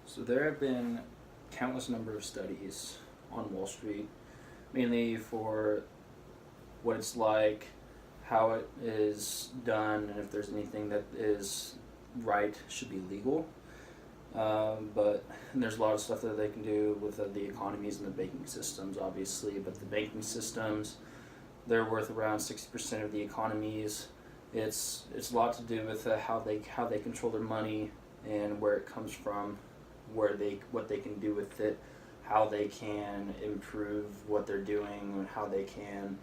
So there have been countless number of studies on Wall Street, mainly for what it's like, how it is done, and if there's anything that is right should be legal. But there's a lot of stuff that they can do with the economies and the banking systems, obviously. But the banking systems, they're worth around 60% of the economies. It's a lot to do with how they control their money and where it comes from, what they can do with it, how they can improve what they're doing, and how they can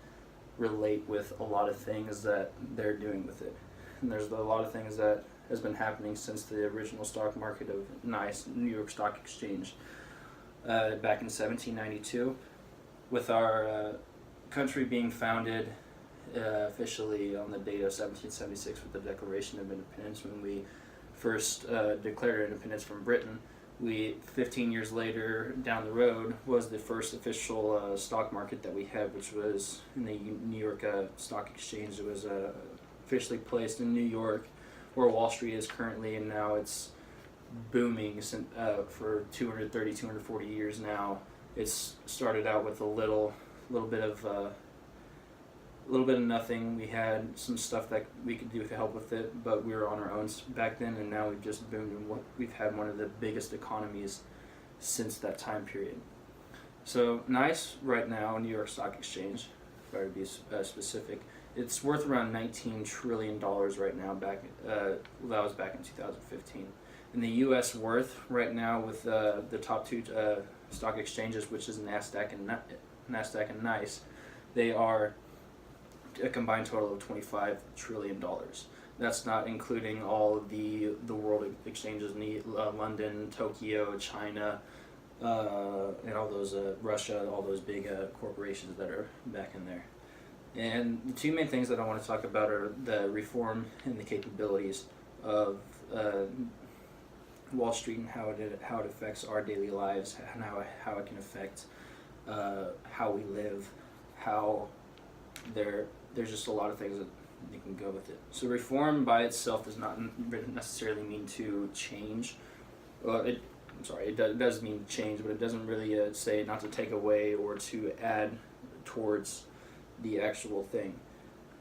relate with a lot of things that they're doing with it. And there's a lot of things that has been happening since the original stock market of NYSE, New York Stock Exchange, back in 1792, with our country being founded officially on the date of 1776 with the Declaration of Independence, when we first declared our independence from Britain. 15 years later, down the road, was the first official stock market that we had, which was in the New York Stock Exchange. It was officially placed in New York, where Wall Street is currently, and now it's booming for 230, 240 years now. It's started out with a little bit of nothing. We had some stuff that we could do to help with it, but we were on our own back then, and now we've just boomed, and we've had one of the biggest economies since that time period. So NYSE right now, New York Stock Exchange, if I were to be specific, it's worth around $19 trillion right now. That was back in 2015. And the U.S. worth right now, with the top two stock exchanges, which is NASDAQ and NYSE, they are a combined total of $25 trillion. That's not including all of the world exchanges, London, Tokyo, China, and all those Russia, all those big corporations that are back in there. And the two main things that I want to talk about are the reform and the capabilities of Wall Street, and how it affects our daily lives, and how it can affect how we live, how there's just a lot of things that you can go with it. So reform by itself does not necessarily mean to change. Well, it does mean change, but it doesn't really say not to take away or to add towards the actual thing.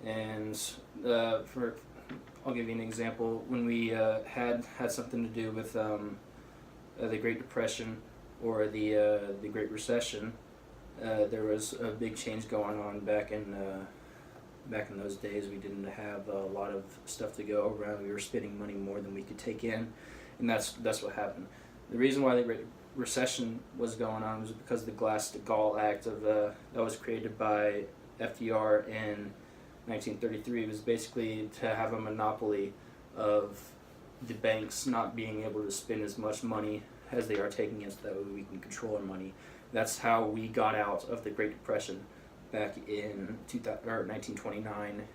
And I'll give you an example. When we had something to do with the Great Depression or the Great Recession, there was a big change going on back in those days. We didn't have a lot of stuff to go around. We were spending money more than we could take in, and that's what happened. The reason why the Great Recession was going on was because of the Glass-Steagall Act that was created by FDR in 1933. It was basically to have a monopoly of the banks not being able to spend as much money as they are taking in, so that way we can control our money. That's how we got out of the Great Depression back in 1929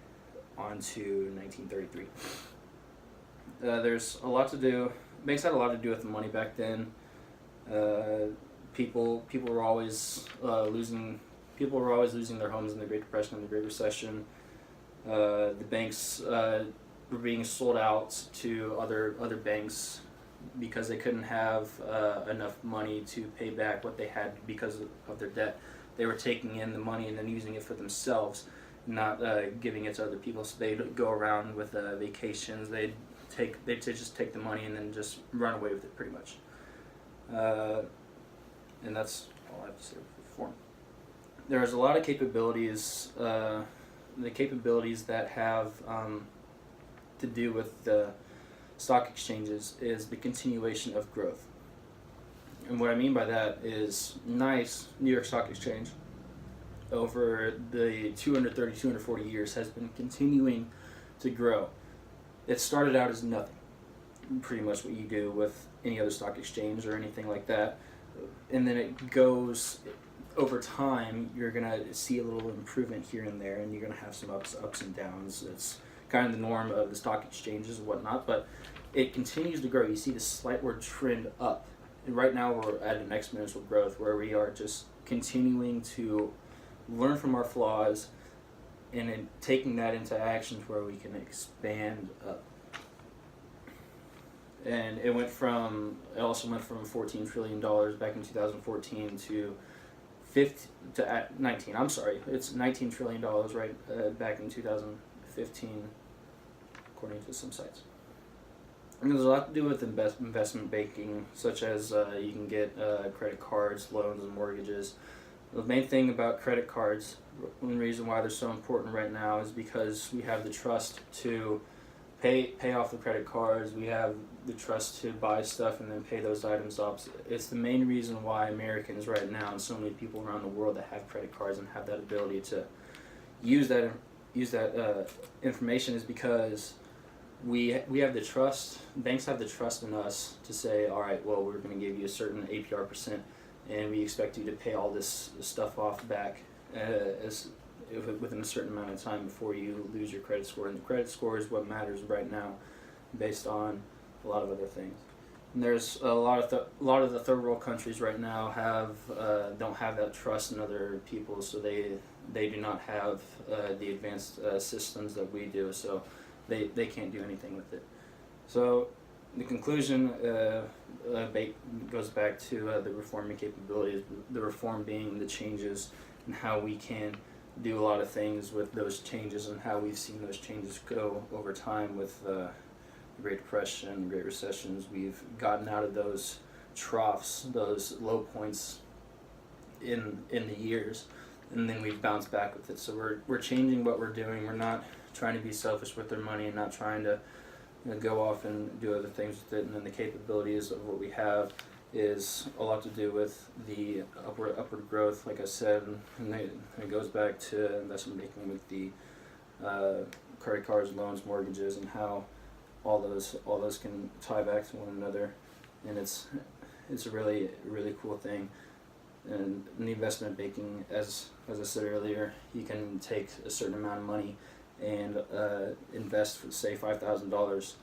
on to 1933. There's a lot to do. Banks had a lot to do with the money back then. People were always losing their homes in the Great Depression and the Great Recession. The banks were being sold out to other banks because they couldn't have enough money to pay back what they had because of their debt. They were taking in the money and then using it for themselves, not giving it to other people. So they'd go around with vacations. They'd just take the money and then just run away with it, pretty much. And that's all I have to say with reform. There's a lot of capabilities. The capabilities that have to do with the stock exchanges is the continuation of growth. And what I mean by that is NYSE, New York Stock Exchange, over the 230, 240 years has been continuing to grow. It started out as nothing, pretty much what you do with any other stock exchange or anything like that. And then it goes, over time, you're going to see a little improvement here and there, and you're going to have some ups and downs. It's kind of the norm of the stock exchanges and whatnot, but it continues to grow. You see this slightward trend up. And right now we're at an exponential growth where we are just continuing to learn from our flaws and then taking that into actions where we can expand up. and it also went from $14 trillion back in 2014 to 19. I'm sorry, it's $19 trillion back in 2015, according to some sites. And there's a lot to do with investment banking, such as you can get credit cards, loans, and mortgages. The main thing about credit cards, one reason why they're so important right now, is because we have the trust to pay off the credit cards. We have the trust to buy stuff and then pay those items off. It's the main reason why Americans right now, and so many people around the world that have credit cards and have that ability to use that information, is because we have the trust. Banks have the trust in us to say, all right, well, we're going to give you a certain APR percent, and we expect you to pay all this stuff off back within a certain amount of time before you lose your credit score. And the credit score is what matters right now, based on a lot of other things. And there's a lot of the third world countries right now don't have that trust in other people, so they do not have the advanced systems that we do. So they can't do anything with it. So the conclusion goes back to the reforming capabilities, the reform being the changes and how we can do a lot of things with those changes, and how we've seen those changes go over time with the Great Depression, Great Recessions. We've gotten out of those troughs, those low points in the years, and then we've bounced back with it. So we're changing what we're doing. We're not trying to be selfish with their money and not trying to go off and do other things with it. And then the capabilities of what we have is a lot to do with the upward growth, like I said, and it goes back to investment banking with the credit cards, loans, mortgages, and how all those can tie back to one another. And it's a really cool thing. And in the investment banking, as I said earlier, you can take a certain amount of money and invest for, say, $5,000,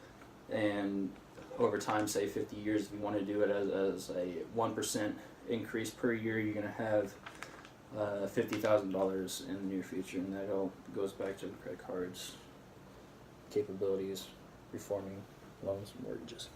and over time, say 50 years, if you want to do it as a 1% increase per year, you're going to have $50,000 in the near future. And that all goes back to the credit cards capabilities, reforming loans and mortgages.